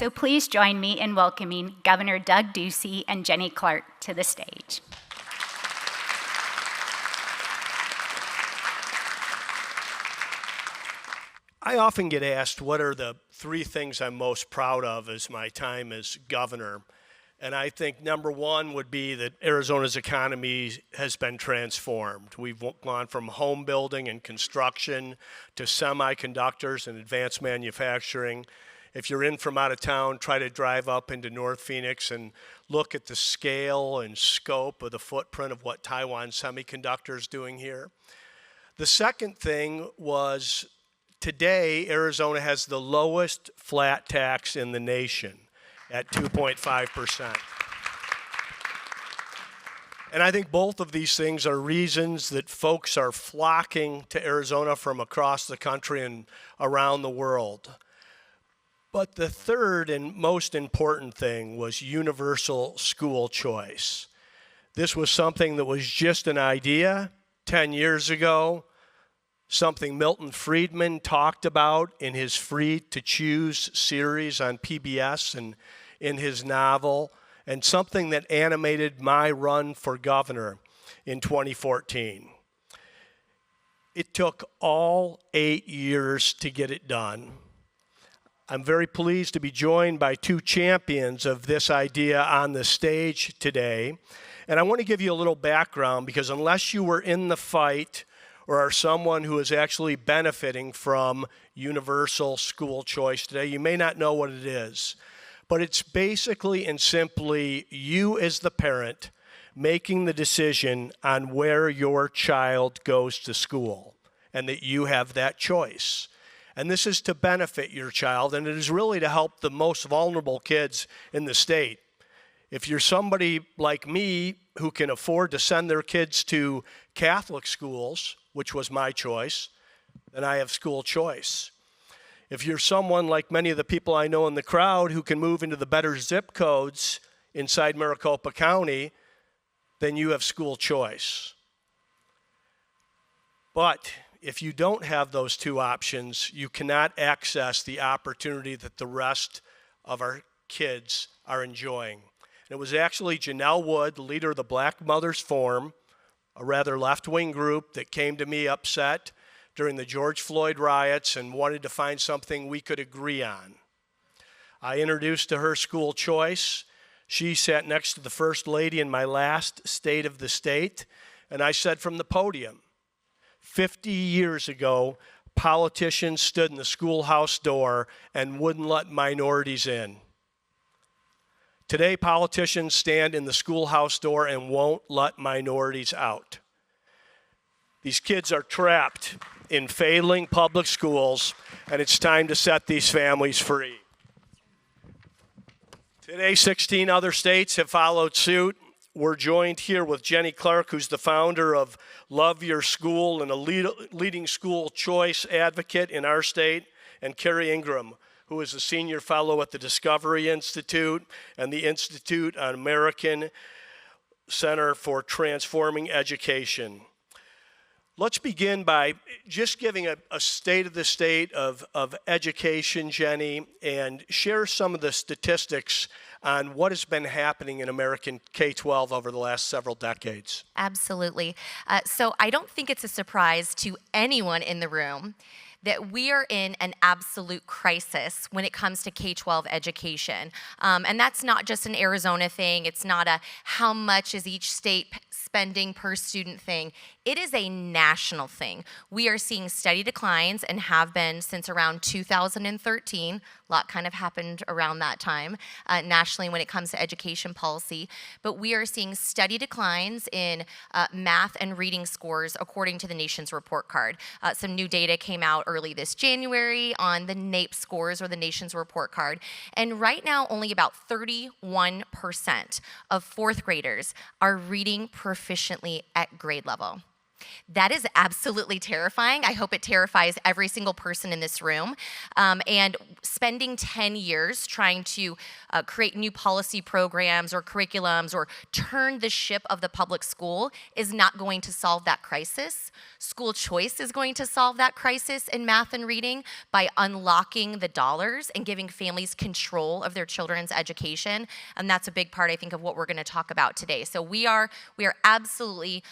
So please join me in welcoming Governor Doug Ducey and Jenny Clark to the stage. I often get asked what are the 3 things I'm most proud of as my time as governor. And I think number 1 would be that Arizona's economy has been transformed. We've gone from home building and construction to semiconductors and advanced manufacturing. If you're in from out of town, try to drive up into North Phoenix and look at the scale and scope of the footprint of what Taiwan Semiconductor is doing here. The second thing was today, Arizona has the lowest flat tax in the nation at 2.5%. And I think both of these things are reasons that folks are flocking to Arizona from across the country and around the world. But the third and most important thing was universal school choice. This was something that was just an idea 10 years ago, something Milton Friedman talked about in his Free to Choose series on PBS and in his novel, and something that animated my run for governor in 2014. It took all 8 years to get it done. I'm very pleased to be joined by 2 champions of this idea on the stage today. And I want to give you a little background because unless you were in the fight or are someone who is actually benefiting from universal school choice today, you may not know what it is. But it's basically and simply you as the parent making the decision on where your child goes to school and that you have that choice. And this is to benefit your child, and it is really to help the most vulnerable kids in the state. If you're somebody like me who can afford to send their kids to Catholic schools, which was my choice, then I have school choice. If you're someone like many of the people I know in the crowd who can move into the better zip codes inside Maricopa County, then you have school choice. But if you don't have those 2 options, you cannot access the opportunity that the rest of our kids are enjoying. And it was actually Janelle Wood, the leader of the Black Mothers Forum, a rather left-wing group that came to me upset during the George Floyd riots and wanted to find something we could agree on. I introduced to her school choice. She sat next to the First Lady in my last State of the State, and I said from the podium, 50 years ago, politicians stood in the schoolhouse door and wouldn't let minorities in. Today, politicians stand in the schoolhouse door and won't let minorities out. These kids are trapped in failing public schools, and it's time to set these families free. Today, 16 other states have followed suit. We're joined here with Jenny Clark, who's the founder of Love Your School and a leading school choice advocate in our state, and Keri Ingraham, who is a senior fellow at the Discovery Institute and the Institute on American Center for Transforming Education. Let's begin by just giving a state of the state of education, Jenny, and share some of the statistics on what has been happening in American K-12 over the last several decades. Absolutely. So I don't think it's a surprise to anyone in the room that we are in an absolute crisis when it comes to K-12 education. And that's not just an Arizona thing. It's not a how much is each state spending per student thing. It is a national thing. We are seeing steady declines and have been since around 2013. A lot kind of happened around that time nationally when it comes to education policy. But we are seeing steady declines in math and reading scores according to the nation's report card. Some new data came out early this January on the NAEP scores or the nation's report card. And right now, only about 31% of 4th graders are reading proficiently at grade level. That is absolutely terrifying. I hope it terrifies every single person in this room. And spending 10 years trying to create new policy programs or curriculums or turn the ship of the public school is not going to solve that crisis. School choice is going to solve that crisis in math and reading by unlocking the dollars and giving families control of their children's education. And that's a big part, I think, of what we're going to talk about today. So we are absolutely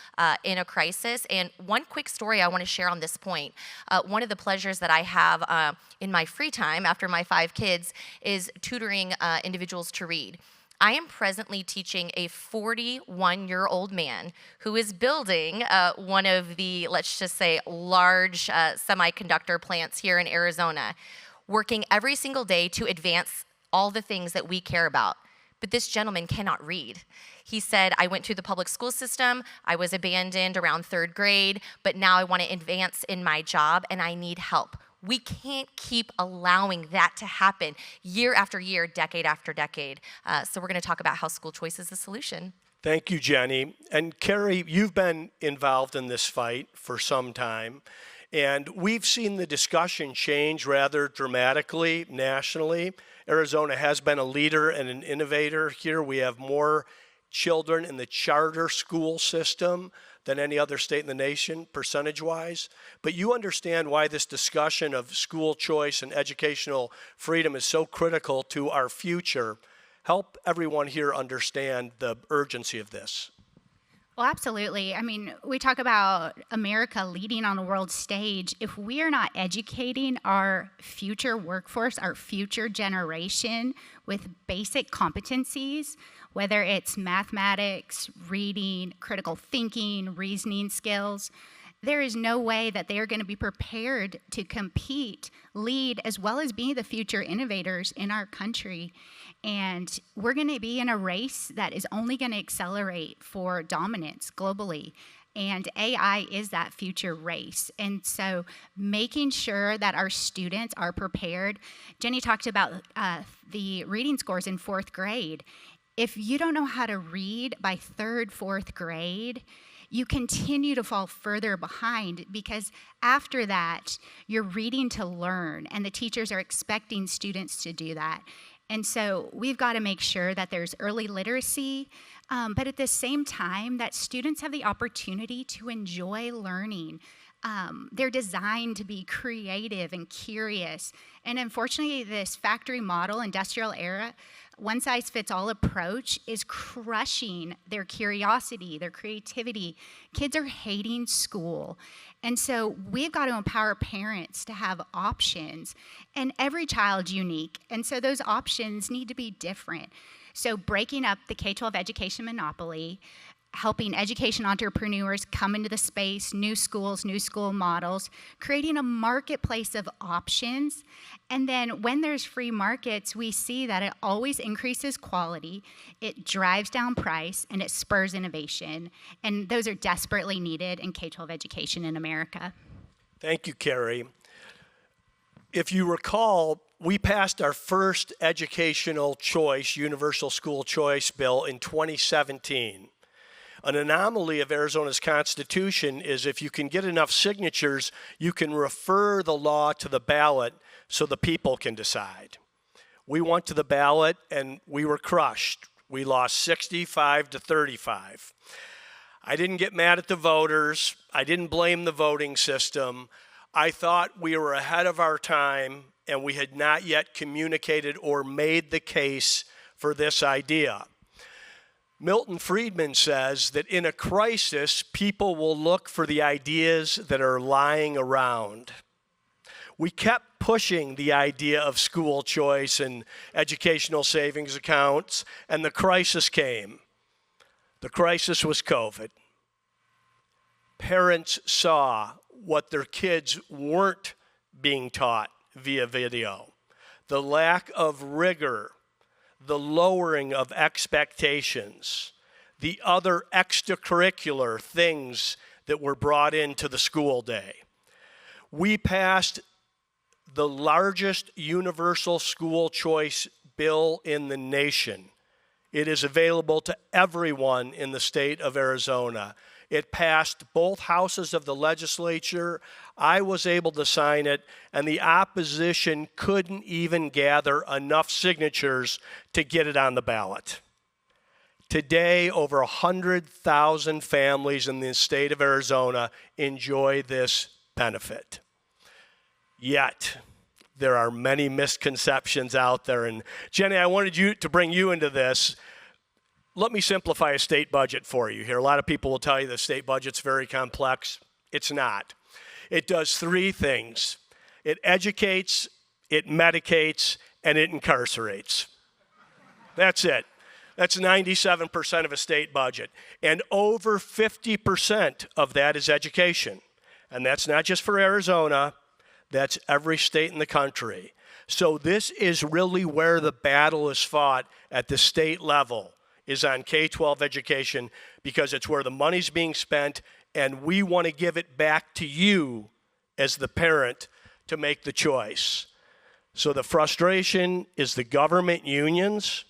in a crisis. And one quick story I want to share on this point. One of the pleasures that I have in my free time after my 5 kids is tutoring individuals to read. I am presently teaching a 41-year-old man who is building one of the, let's just say, large semiconductor plants here in Arizona, working every single day to advance all the things that we care about. But this gentleman cannot read. He said, I went through the public school system, I was abandoned around 3rd grade, but now I want to advance in my job and I need help. We can't keep allowing that to happen year after year, decade after decade. So we're going to talk about how school choice is the solution. Thank you, Jenny. And Keri, you've been involved in this fight for some time, and we've seen the discussion change rather dramatically nationally. Arizona has been a leader and an innovator here. We have more children in the charter school system than any other state in the nation, percentage-wise. But you understand why this discussion of school choice and educational freedom is so critical to our future. Help everyone here understand the urgency of this. Well, absolutely. I mean, we talk about America leading on the world stage. If we are not educating our future workforce, our future generation with basic competencies, whether it's mathematics, reading, critical thinking, reasoning skills, there is no way that they are going to be prepared to compete, lead, as well as be the future innovators in our country. And we're going to be in a race that is only going to accelerate for dominance globally. And AI is that future race. And so making sure that our students are prepared. Jenny talked about the reading scores in 4th grade. If you don't know how to read by 3rd, 4th grade, you continue to fall further behind because after that, you're reading to learn, and the teachers are expecting students to do that. And so we've got to make sure that there's early literacy, but at the same time that students have the opportunity to enjoy learning. They're designed to be creative and curious. And unfortunately, this factory model, industrial era, one-size-fits-all approach is crushing their curiosity, their creativity. Kids are hating school. And so we've got to empower parents to have options. And every child's unique. And so those options need to be different. So breaking up the K-12 education monopoly, helping education entrepreneurs come into the space, new schools, new school models, creating a marketplace of options. And then when there's free markets, we see that it always increases quality, it drives down price, and it spurs innovation. And those are desperately needed in K-12 education in America. Thank you, Keri. If you recall, we passed our first educational choice, universal school choice bill in 2017. An anomaly of Arizona's Constitution is if you can get enough signatures, you can refer the law to the ballot so the people can decide. We went to the ballot and we were crushed. We lost 65 to 35. I didn't get mad at the voters. I didn't blame the voting system. I thought we were ahead of our time and we had not yet communicated or made the case for this idea. Milton Friedman says that in a crisis, people will look for the ideas that are lying around. We kept pushing the idea of school choice and educational savings accounts, and the crisis came. The crisis was COVID. Parents saw what their kids weren't being taught via video. The lack of rigor, the lowering of expectations, the other extracurricular things that were brought into the school day. We passed the largest universal school choice bill in the nation. It is available to everyone in the state of Arizona. It passed both houses of the legislature. I was able to sign it, and the opposition couldn't even gather enough signatures to get it on the ballot. Today, over 100,000 families in the state of Arizona enjoy this benefit. Yet, there are many misconceptions out there. And Jenny, I wanted to bring you into this. Let me simplify a state budget for you here. A lot of people will tell you the state budget's very complex. It's not. It does three things. It educates, it medicates, and it incarcerates. That's it. That's 97% of a state budget. And over 50% of that is education. And that's not just for Arizona, that's every state in the country. So this is really where the battle is fought at the state level, is on K-12 education, because it's where the money's being spent, and we want to give it back to you as the parent to make the choice. So the frustration is the government unions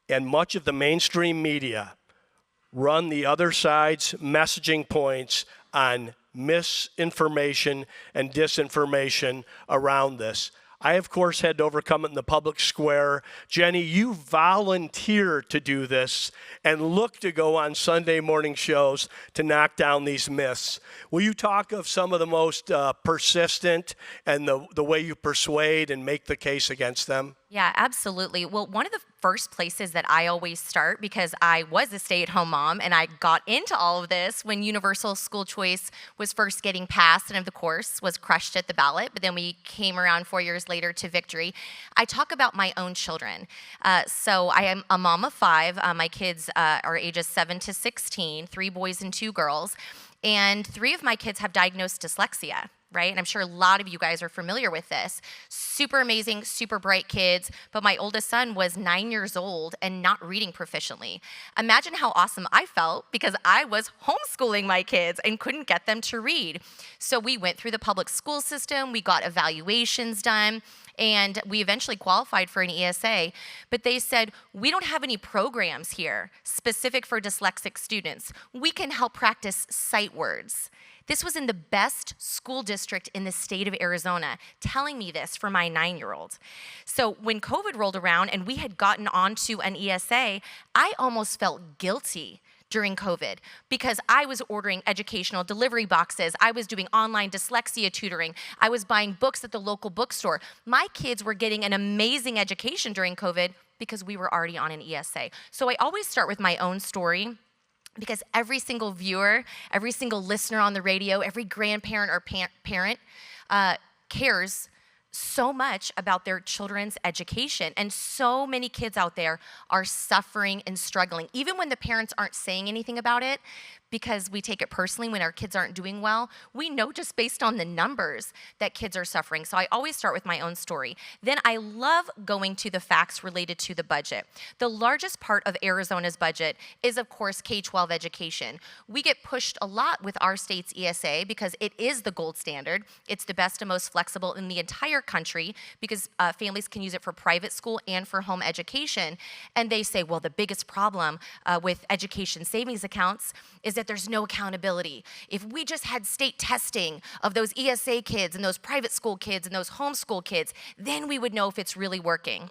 and much of the mainstream media run the other side's messaging points on misinformation and disinformation around this. I, of course, had to overcome it in the public square. Jenny, you volunteer to do this and look to go on Sunday morning shows to knock down these myths. Will you talk of some of the most persistent and the way you persuade and make the case against them? Yeah, absolutely. Well, one of the first places that I always start, because I was a stay-at-home mom and I got into all of this when universal school choice was first getting passed and, of course, was crushed at the ballot, but then we came around 4 years later to victory. I talk about my own children. So I am a mom of 5. My kids are ages 7 to 16, 3 boys and 2 girls, and 3 of my kids have diagnosed dyslexia. Right? And I'm sure a lot of you guys are familiar with this. Super amazing, super bright kids, but my oldest son was 9 years old and not reading proficiently. Imagine how awesome I felt because I was homeschooling my kids and couldn't get them to read. So we went through the public school system, we got evaluations done, and we eventually qualified for an ESA, but they said, we don't have any programs here specific for dyslexic students. We can help practice sight words. This was in the best school district in the state of Arizona, telling me this for my 9-year-old. So when COVID rolled around and we had gotten onto an ESA, I almost felt guilty during COVID because I was ordering educational delivery boxes. I was doing online dyslexia tutoring. I was buying books at the local bookstore. My kids were getting an amazing education during COVID because we were already on an ESA. So I always start with my own story, because every single viewer, every single listener on the radio, every grandparent or parent cares so much about their children's education. And so many kids out there are suffering and struggling, even when the parents aren't saying anything about it, because we take it personally when our kids aren't doing well. We know just based on the numbers that kids are suffering. So I always start with my own story. Then I love going to the facts related to the budget. The largest part of Arizona's budget is, of course, K-12 education. We get pushed a lot with our state's ESA because it is the gold standard. It's the best and most flexible in the entire country because families can use it for private school and for home education. And they say, well, the biggest problem with education savings accounts is that there's no accountability. If we just had state testing of those ESA kids and those private school kids and those homeschool kids, then we would know if it's really working.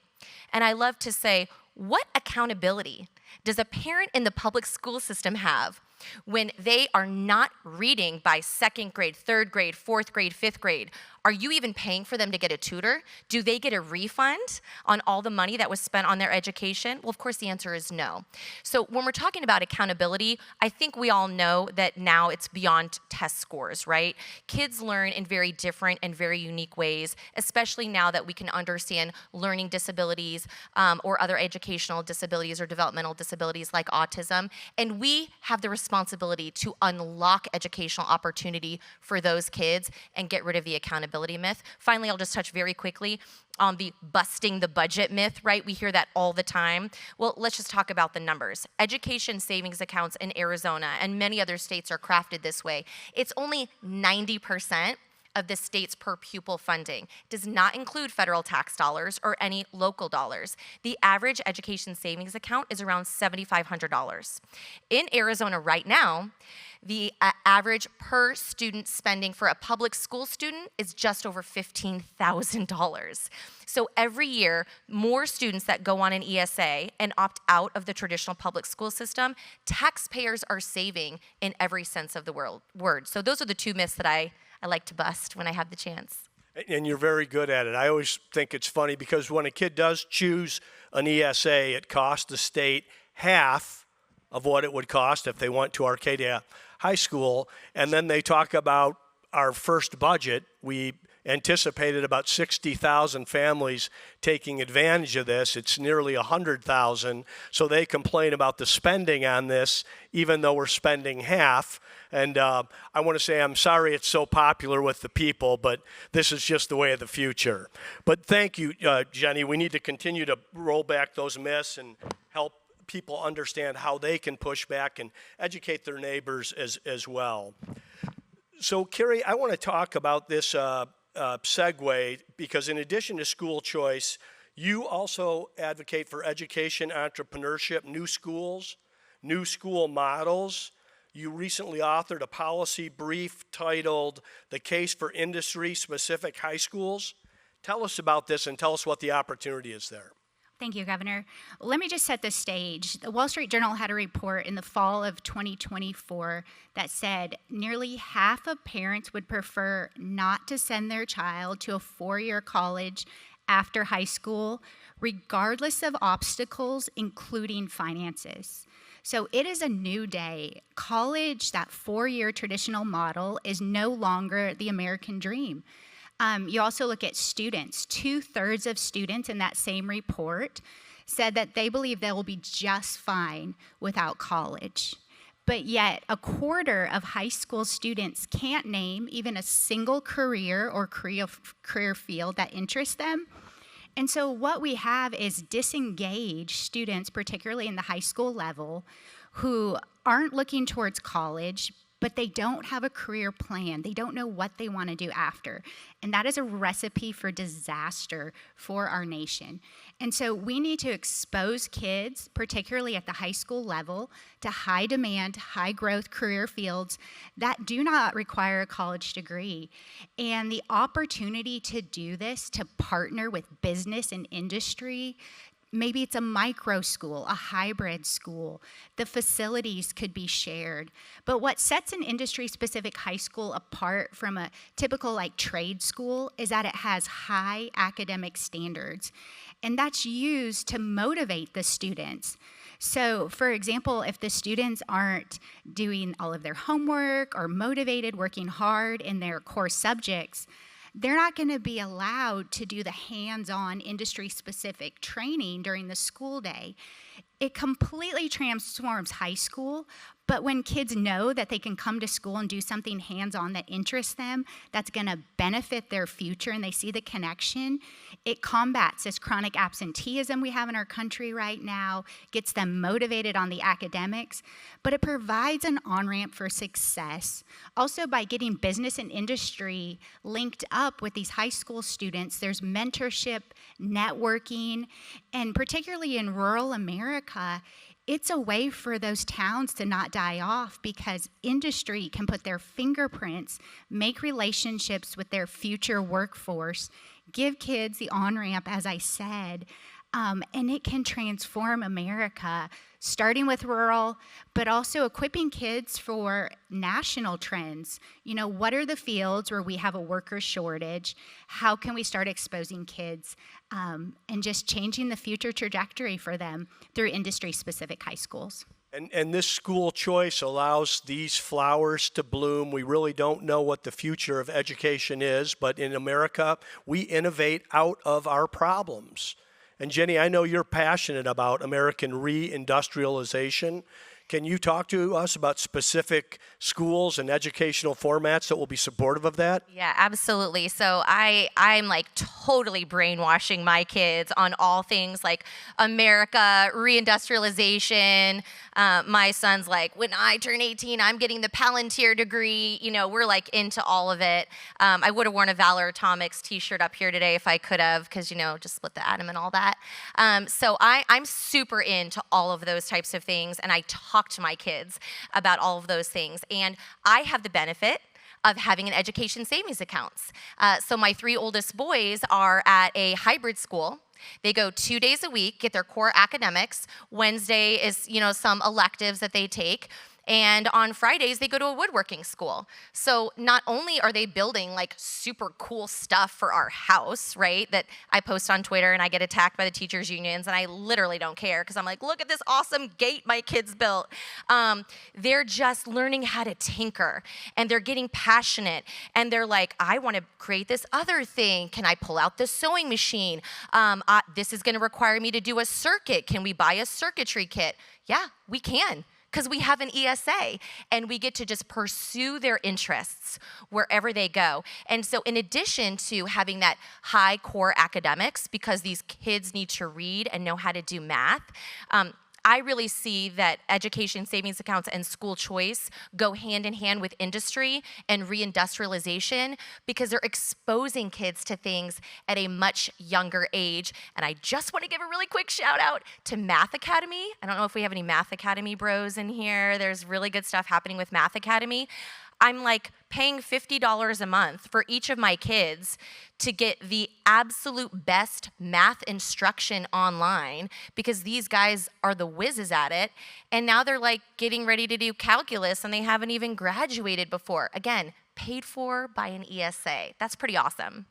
And I love to say, what accountability does a parent in the public school system have when they are not reading by 2nd grade, 3rd grade, 4th grade, 5th grade? Are you even paying for them to get a tutor? Do they get a refund on all the money that was spent on their education? Well, of course, the answer is no. So when we're talking about accountability, I think we all know that now it's beyond test scores, right? Kids learn in very different and very unique ways, especially now that we can understand learning disabilities or other educational disabilities or developmental disabilities like autism. And we have the responsibility to unlock educational opportunity for those kids and get rid of the accountability myth. Finally, I'll just touch very quickly on the busting the budget myth, right? We hear that all the time. Well, let's just talk about the numbers. Education savings accounts in Arizona and many other states are crafted this way. It's only 90% of the state's per pupil funding. It does not include federal tax dollars or any local dollars. The average education savings account is around $7,500. In Arizona right now, the average per student spending for a public school student is just over $15,000. So every year, more students that go on an ESA and opt out of the traditional public school system, taxpayers are saving in every sense of the word. So those are the two myths that I like to bust when I have the chance. And you're very good at it. I always think it's funny because when a kid does choose an ESA, it costs the state half of what it would cost if they went to Arcadia High School. And then they talk about our first budget. We anticipated about 60,000 families taking advantage of this. It's nearly 100,000. So they complain about the spending on this, even though we're spending half. And I want to say I'm sorry it's so popular with the people, but this is just the way of the future. But thank you, Jenny. We need to continue to roll back those myths and help people understand how they can push back and educate their neighbors as well. So, Keri, I want to talk about this segue because in addition to school choice, you also advocate for education, entrepreneurship, new schools, new school models. You recently authored a policy brief titled The Case for Industry-Specific High Schools. Tell us about this and tell us what the opportunity is there. Thank you, Governor. Let me just set the stage. The Wall Street Journal had a report in the fall of 2024 that said nearly half of parents would prefer not to send their child to a four-year college after high school, regardless of obstacles, including finances. So it is a new day. College, that four-year traditional model, is no longer the American dream. You also look at students. 2/3 of students in that same report said that they believe they will be just fine without college. But yet, a quarter of high school students can't name even a single career or career field that interests them. And so what we have is disengaged students, particularly in the high school level, who aren't looking towards college, but they don't have a career plan. They don't know what they want to do after. And that is a recipe for disaster for our nation. And so we need to expose kids, particularly at the high school level, to high demand, high growth career fields that do not require a college degree. And the opportunity to do this, to partner with business and industry, maybe it's a micro school, a hybrid school. The facilities could be shared. But what sets an industry-specific high school apart from a typical trade school is that it has high academic standards. And that's used to motivate the students. So, for example, if the students aren't doing all of their homework or motivated, working hard in their core subjects, they're not going to be allowed to do the hands-on industry-specific training during the school day. It completely transforms high school, but when kids know that they can come to school and do something hands-on that interests them, that's going to benefit their future, and they see the connection, it combats this chronic absenteeism we have in our country right now, gets them motivated on the academics, but it provides an on-ramp for success. Also, by getting business and industry linked up with these high school students, there's mentorship, networking, and particularly in rural America, it's a way for those towns to not die off because industry can put their fingerprints, make relationships with their future workforce, give kids the on-ramp, as I said, and it can transform America, starting with rural, but also equipping kids for national trends. You know, what are the fields where we have a worker shortage? How can we start exposing kids and just changing the future trajectory for them through industry-specific high schools? And this school choice allows these flowers to bloom. We really don't know what the future of education is, but in America, we innovate out of our problems. And Jenny, I know you're passionate about American reindustrialization. Can you talk to us about specific schools and educational formats that will be supportive of that? Yeah, absolutely. So I'm like totally brainwashing my kids on all things like America, reindustrialization. My son's like, when I turn 18, I'm getting the Palantir degree. You know, we're like into all of it. I would have worn a Valor Atomics t-shirt up here today if I could have, because, you know, just split the atom and all that. So I'm super into all of those types of things, and I talk to my kids about all of those things. And I have the benefit of having an education savings accounts. So my 3 oldest boys are at a hybrid school. They go 2 days a week, get their core academics. Wednesday is, you know, some electives that they take. And on Fridays, they go to a woodworking school. So not only are they building like super cool stuff for our house, right, that I post on Twitter and I get attacked by the teachers unions and I literally don't care because I'm like, look at this awesome gate my kids built. They're just learning how to tinker and they're getting passionate and they're like, I want to create this other thing. Can I pull out the sewing machine? This is going to require me to do a circuit. Can we buy a circuitry kit? Yeah, we can. Because we have an ESA and we get to just pursue their interests wherever they go. And so in addition to having that high core academics, because these kids need to read and know how to do math, I really see that education savings accounts and school choice go hand in hand with industry and reindustrialization because they're exposing kids to things at a much younger age. And I just want to give a really quick shout out to Math Academy. I don't know if we have any Math Academy bros in here. There's really good stuff happening with Math Academy. I'm like paying $50 a month for each of my kids to get the absolute best math instruction online because these guys are the whizzes at it. And now they're like getting ready to do calculus and they haven't even graduated before. Again, paid for by an ESA. That's pretty awesome.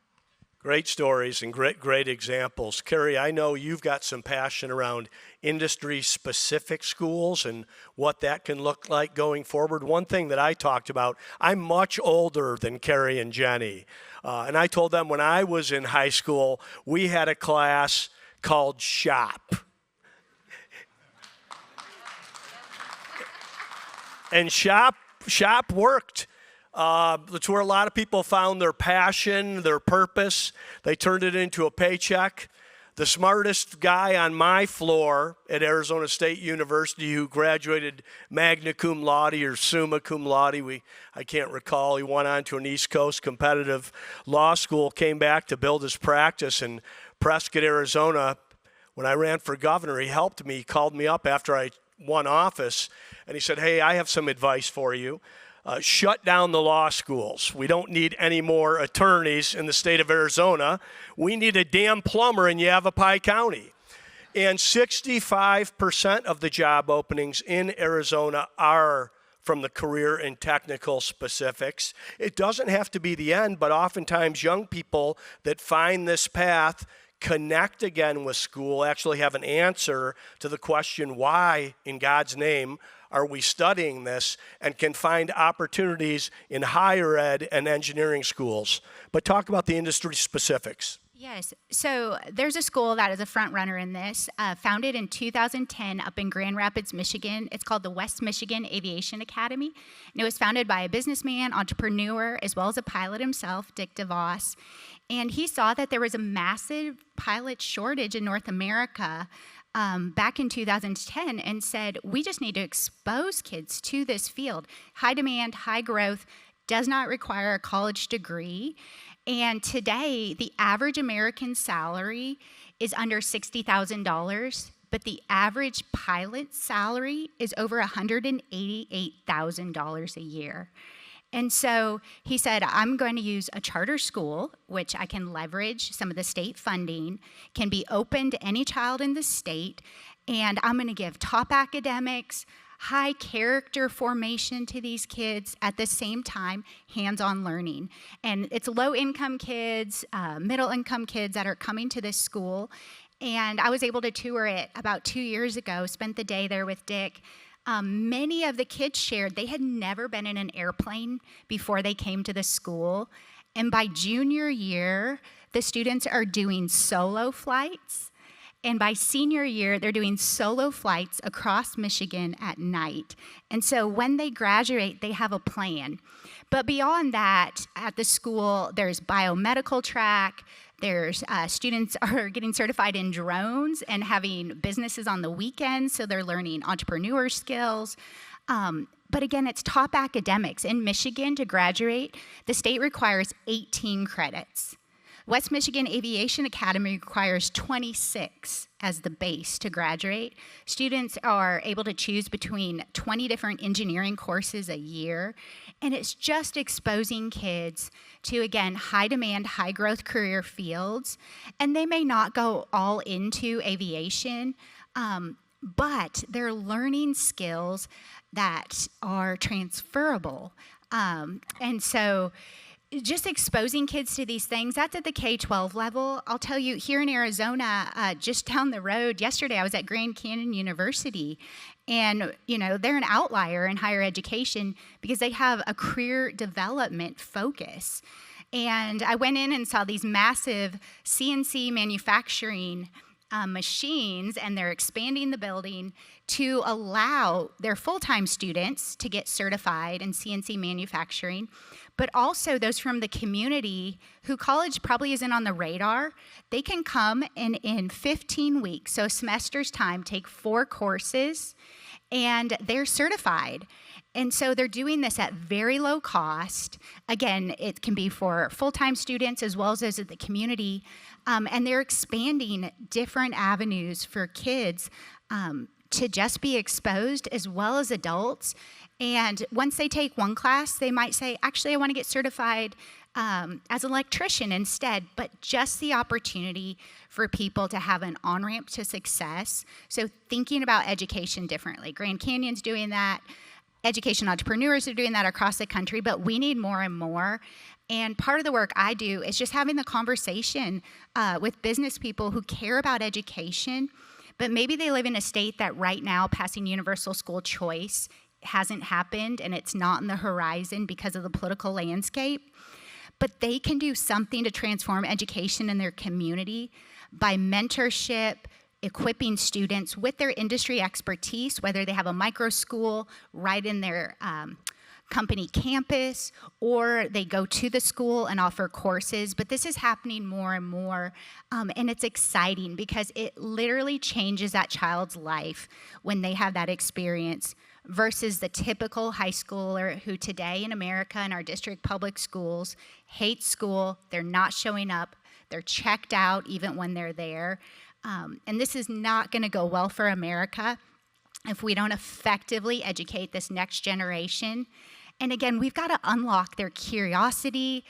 Great stories and great examples. Keri, I know you've got some passion around industry-specific schools and what that can look like going forward. One thing that I talked about, I'm much older than Keri and Jenny. And I told them when I was in high school, we had a class called shop. And shop worked. That's where a lot of people found their passion, their purpose. They turned it into a paycheck. The smartest guy on my floor at Arizona State University who graduated magna cum laude or summa cum laude, I can't recall, he went on to an East Coast competitive law school, came back to build his practice in Prescott, Arizona. When I ran for governor, he helped me, he called me up after I won office, and he said, hey, I have some advice for you. Shut down the law schools. We don't need any more attorneys in the state of Arizona. We need a damn plumber in Yavapai County. And 65% of the job openings in Arizona are from the career and technical specifics. It doesn't have to be the end, but oftentimes young people that find this path connect again with school, actually have an answer to the question, why in God's name are we studying this, and can find opportunities in higher ed and engineering schools. But talk about the industry specifics. Yes, so there's a school that is a front runner in this, founded in 2010 up in Grand Rapids, Michigan. It's called the West Michigan Aviation Academy, and it was founded by a businessman, entrepreneur, as well as a pilot himself, Dick DeVos. And he saw that there was a massive pilot shortage in North America back in 2010 and said, we just need to expose kids to this field. High demand, high growth, does not require a college degree. And today, the average American salary is under $60,000, but the average pilot salary is over $188,000 a year. And so he said, I'm going to use a charter school, which I can leverage some of the state funding, can be open to any child in the state, and I'm going to give top academics, high character formation to these kids, at the same time, hands-on learning. And it's low-income kids, middle-income kids that are coming to this school. And I was able to tour it about 2 years ago, spent the day there with Dick. Many of the kids shared they had never been in an airplane before they came to the school. And by junior year, the students are doing solo flights. And by senior year, they're doing solo flights across Michigan at night. And so when they graduate, they have a plan. But beyond that, at the school, there's biomedical track. There's students are getting certified in drones and having businesses on the weekends, so they're learning entrepreneur skills. But again, it's top academics. In Michigan, to graduate, the state requires 18 credits. West Michigan Aviation Academy requires 26 as the base to graduate. Students are able to choose between 20 different engineering courses a year, and it's just exposing kids to, again, high demand, high growth career fields, and they may not go all into aviation, but they're learning skills that are transferable. And so just exposing kids to these things, that's at the K-12 level. I'll tell you, here in Arizona, just down the road, yesterday I was at Grand Canyon University, and they're an outlier in higher education because they have a career development focus. And I went in and saw these massive CNC manufacturing machines, and they're expanding the building to allow their full-time students to get certified in CNC manufacturing, but also those from the community who college probably isn't on the radar. They can come and in 15 weeks, so a semester's time, take 4 courses, and they're certified. And so they're doing this at very low cost. Again, it can be for full-time students as well as those at the community. And they're expanding different avenues for kids to just be exposed as well as adults. And once they take one class, they might say, actually, I want to get certified as an electrician instead, but just the opportunity for people to have an on-ramp to success. So thinking about education differently. Grand Canyon's doing that. Education entrepreneurs are doing that across the country, but we need more and more. And part of the work I do is just having the conversation with business people who care about education, but maybe they live in a state that right now passing universal school choice hasn't happened and it's not on the horizon because of the political landscape. But they can do something to transform education in their community by mentorship, equipping students with their industry expertise, whether they have a micro school right in their company campus, or they go to the school and offer courses. But this is happening more and more, and it's exciting because it literally changes that child's life when they have that experience versus the typical high schooler who today in America in our district public schools hates school, they're not showing up, they're checked out even when they're there. And this is not going to go well for America if we don't effectively educate this next generation. And again, we've got to unlock their curiosity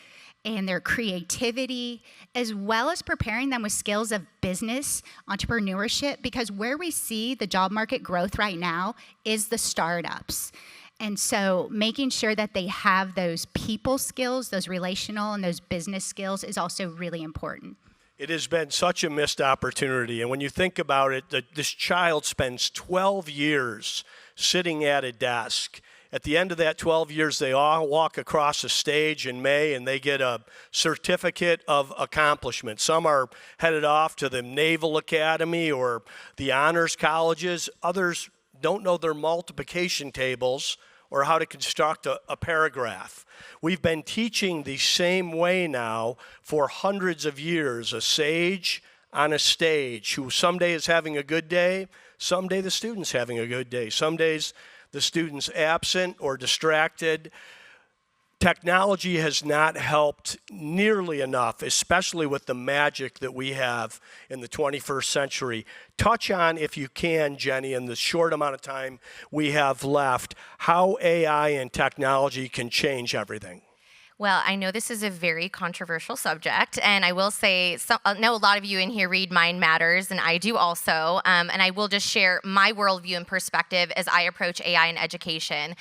and their creativity, as well as preparing them with skills of business, entrepreneurship, because where we see the job market growth right now is the startups. And so making sure that they have those people skills, those relational and those business skills is also really important. It has been such a missed opportunity. And when you think about it, this child spends 12 years sitting at a desk. At the end of that 12 years, they all walk across a stage in May and they get a certificate of accomplishment. Some are headed off to the Naval Academy or the honors colleges. Others don't know their multiplication tables or how to construct a paragraph. We've been teaching the same way now for hundreds of years, a sage on a stage who some day is having a good day, some day the student's having a good day, some days the student's absent or distracted. Technology has not helped nearly enough, especially with the magic that we have in the 21st century. Touch on, if you can, Jenny, in the short amount of time we have left, how AI and technology can change everything. Well, I know this is a very controversial subject, and I will say, I know a lot of you in here read Mind Matters, and I do also, and I will just share my worldview and perspective as I approach AI in education,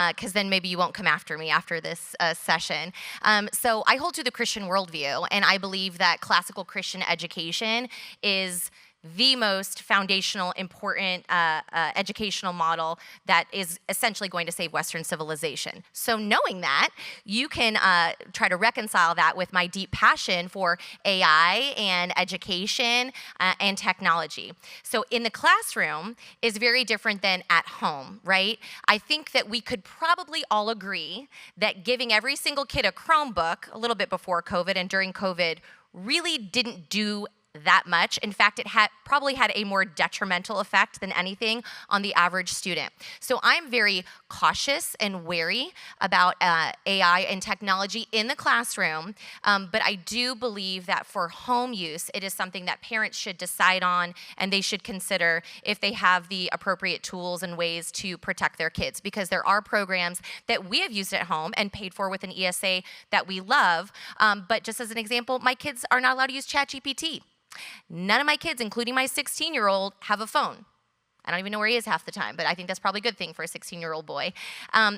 because then maybe you won't come after me after this session. So I hold to the Christian worldview, and I believe that classical Christian education is the most foundational, important educational model that is essentially going to save Western civilization. So knowing that, you can try to reconcile that with my deep passion for AI and education and technology. So in the classroom is very different than at home, right? I think that we could probably all agree that giving every single kid a Chromebook a little bit before COVID and during COVID really didn't do that much. In fact, it probably had a more detrimental effect than anything on the average student. So I'm very cautious and wary about AI and technology in the classroom, but I do believe that for home use, it is something that parents should decide on, and they should consider if they have the appropriate tools and ways to protect their kids, because there are programs that we have used at home and paid for with an ESA that we love, but just as an example, my kids are not allowed to use ChatGPT. None of my kids, including my 16-year-old, have a phone. I don't even know where he is half the time, but I think that's probably a good thing for a 16-year-old boy.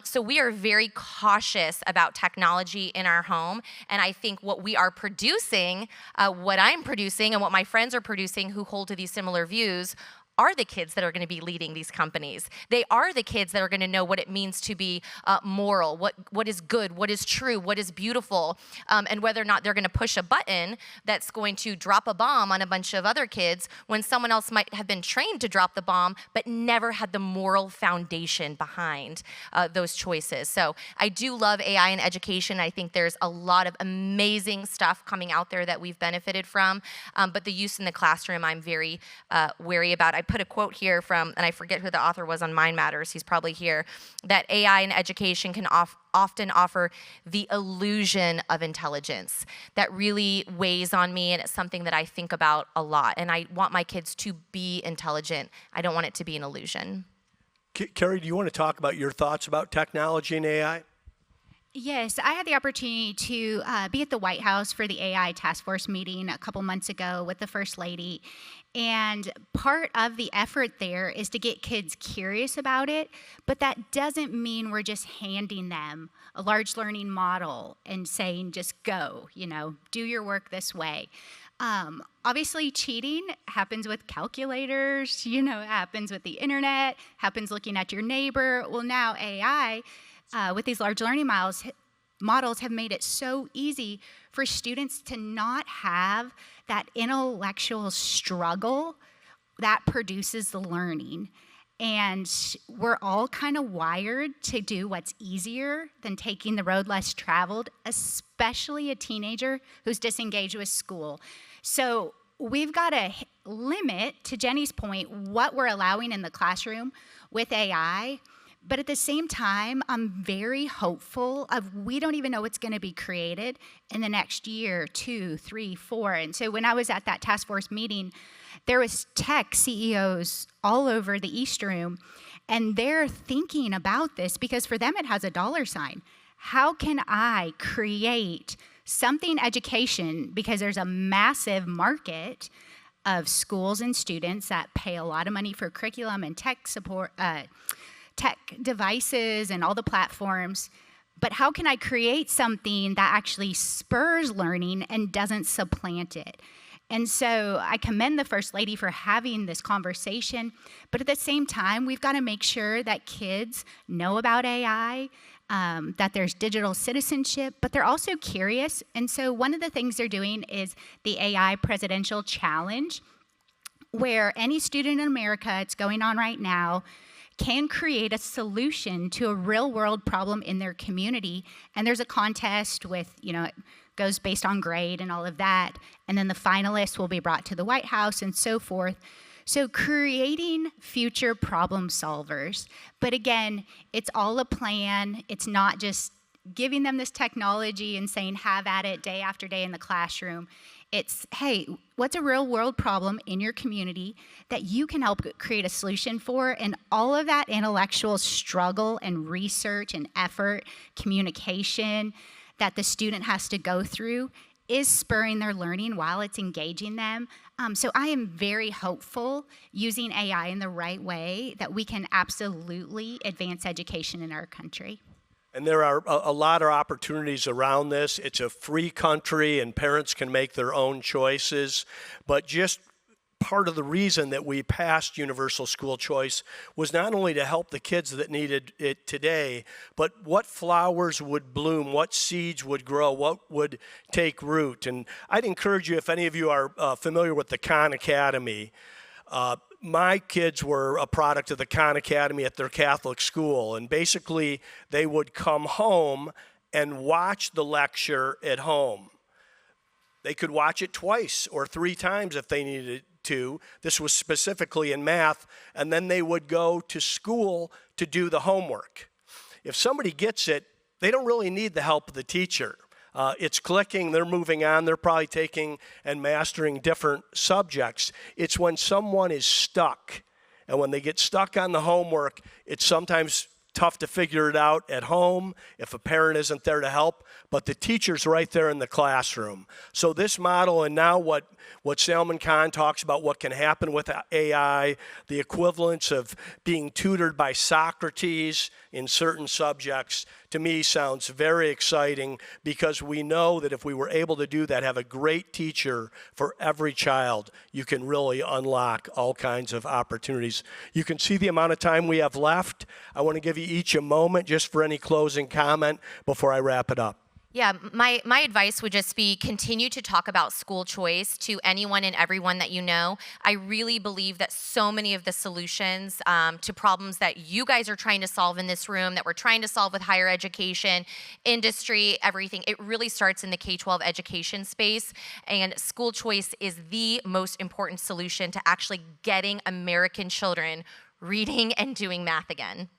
So we are very cautious about technology in our home, and I think what we are producing, what I'm producing, and what my friends are producing who hold to these similar views are the kids that are going to be leading these companies. They are the kids that are going to know what it means to be moral, what is good, what is true, what is beautiful, and whether or not they're going to push a button that's going to drop a bomb on a bunch of other kids when someone else might have been trained to drop the bomb but never had the moral foundation behind those choices. So I do love AI in education. I think there's a lot of amazing stuff coming out there that we've benefited from, but the use in the classroom I'm very wary about. I put a quote here from, and I forget who the author was on Mind Matters, he's probably here, that AI in education can often offer the illusion of intelligence. That really weighs on me, and it's something that I think about a lot. And I want my kids to be intelligent. I don't want it to be an illusion. Keri, do you want to talk about your thoughts about technology and AI? Yes, I had the opportunity to be at the White House for the AI task force meeting a couple months ago with the First Lady. And part of the effort there is to get kids curious about it, but that doesn't mean we're just handing them a large learning model and saying, just go, do your work this way. Obviously, cheating happens with calculators, it happens with the internet, happens looking at your neighbor. Well, now AI, with these large learning models have made it so easy for students to not have that intellectual struggle that produces the learning. And we're all kind of wired to do what's easier than taking the road less traveled, especially a teenager who's disengaged with school. So we've got to limit, to Jenny's point, what we're allowing in the classroom with AI. But at the same time, I'm very hopeful we don't even know what's going to be created in the next year, 2, 3, 4. And so when I was at that task force meeting, there was tech CEOs all over the East Room, and they're thinking about this because for them it has a dollar sign. How can I create something education, because there's a massive market of schools and students that pay a lot of money for curriculum and tech support, tech devices and all the platforms, but how can I create something that actually spurs learning and doesn't supplant it? And so I commend the First Lady for having this conversation, but at the same time, we've got to make sure that kids know about AI, that there's digital citizenship, but they're also curious. And so one of the things they're doing is the AI Presidential Challenge, where any student in America, it's going on right now, can create a solution to a real-world problem in their community. And there's a contest with, it goes based on grade and all of that. And then the finalists will be brought to the White House and so forth. So creating future problem solvers. But again, it's all a plan. It's not just giving them this technology and saying, have at it day after day in the classroom. It's, hey, what's a real world problem in your community that you can help create a solution for? And all of that intellectual struggle and research and effort, communication that the student has to go through is spurring their learning while it's engaging them. So I am very hopeful using AI in the right way that we can absolutely advance education in our country. And there are a lot of opportunities around this. It's a free country and parents can make their own choices. But just part of the reason that we passed universal school choice was not only to help the kids that needed it today, but what flowers would bloom, what seeds would grow, what would take root. And I'd encourage you, if any of you are familiar with the Khan Academy, my kids were a product of the Khan Academy at their Catholic school. And basically, they would come home and watch the lecture at home. They could watch it twice or 3 times if they needed to. This was specifically in math. And then they would go to school to do the homework. If somebody gets it, they don't really need the help of the teacher. It's clicking, they're moving on, they're probably taking and mastering different subjects. It's when someone is stuck, and when they get stuck on the homework, it's sometimes tough to figure it out at home if a parent isn't there to help, but the teacher's right there in the classroom. So this model, and now what Salman Khan talks about, what can happen with AI, the equivalence of being tutored by Socrates in certain subjects, to me sounds very exciting, because we know that if we were able to do that, have a great teacher for every child, you can really unlock all kinds of opportunities. You can see the amount of time we have left. I want to give you each a moment just for any closing comment before I wrap it up. Yeah, my advice would just be continue to talk about school choice to anyone and everyone that you know. I really believe that so many of the solutions to problems that you guys are trying to solve in this room, that we're trying to solve with higher education, industry, everything, it really starts in the K-12 education space. And school choice is the most important solution to actually getting American children reading and doing math again.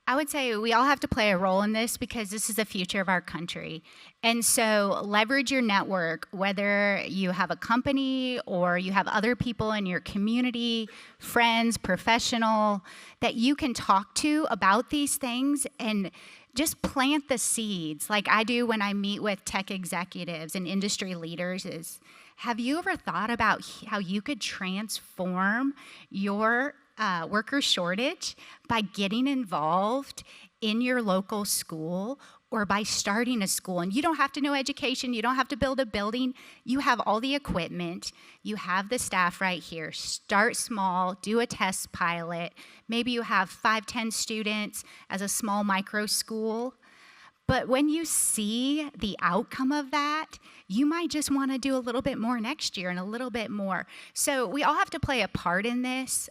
I would say we all have to play a role in this, because this is the future of our country. And so leverage your network, whether you have a company or you have other people in your community, friends, professional, that you can talk to about these things, and just plant the seeds like I do when I meet with tech executives and industry leaders. Have you ever thought about how you could transform your worker shortage by getting involved in your local school, or by starting a school? And you don't have to know education. You don't have to build a building. You have all the equipment. You have the staff right here. Start small. Do a test pilot. Maybe you have 5-10 students as a small micro school. But when you see the outcome of that, you might just want to do a little bit more next year and a little bit more. So we all have to play a part in this,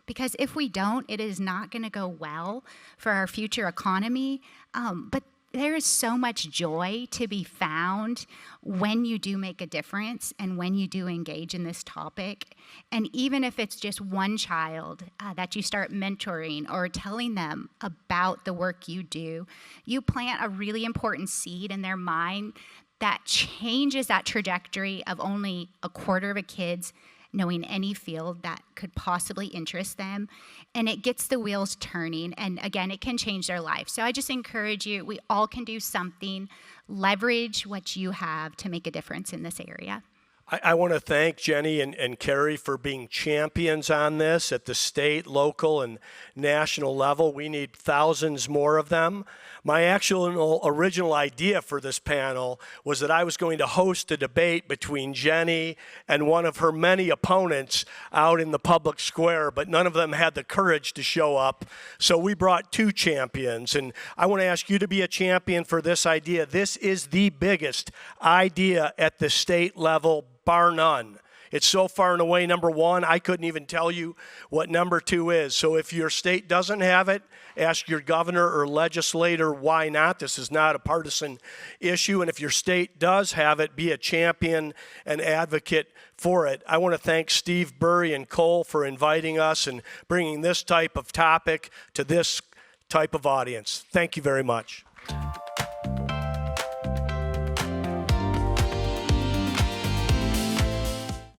because if we don't, it is not going to go well for our future economy. But there is so much joy to be found when you do make a difference and when you do engage in this topic. And even if it's just one child that you start mentoring or telling them about the work you do, you plant a really important seed in their mind that changes that trajectory of only a quarter of a kids knowing any field that could possibly interest them, and it gets the wheels turning, and again, it can change their life. So I just encourage you, we all can do something. Leverage what you have to make a difference in this area. I want to thank Jenny and Keri for being champions on this at the state, local, and national level. We need thousands more of them. My actual original idea for this panel was that I was going to host a debate between Jenny and one of her many opponents out in the public square, but none of them had the courage to show up. So we brought 2 champions, and I want to ask you to be a champion for this idea. This is the biggest idea at the state level, bar none. It's so far and away number 1, I couldn't even tell you what number 2 is. So if your state doesn't have it, ask your governor or legislator why not. This is not a partisan issue. And if your state does have it, be a champion and advocate for it. I want to thank Steve Burry and Cole for inviting us and bringing this type of topic to this type of audience. Thank you very much.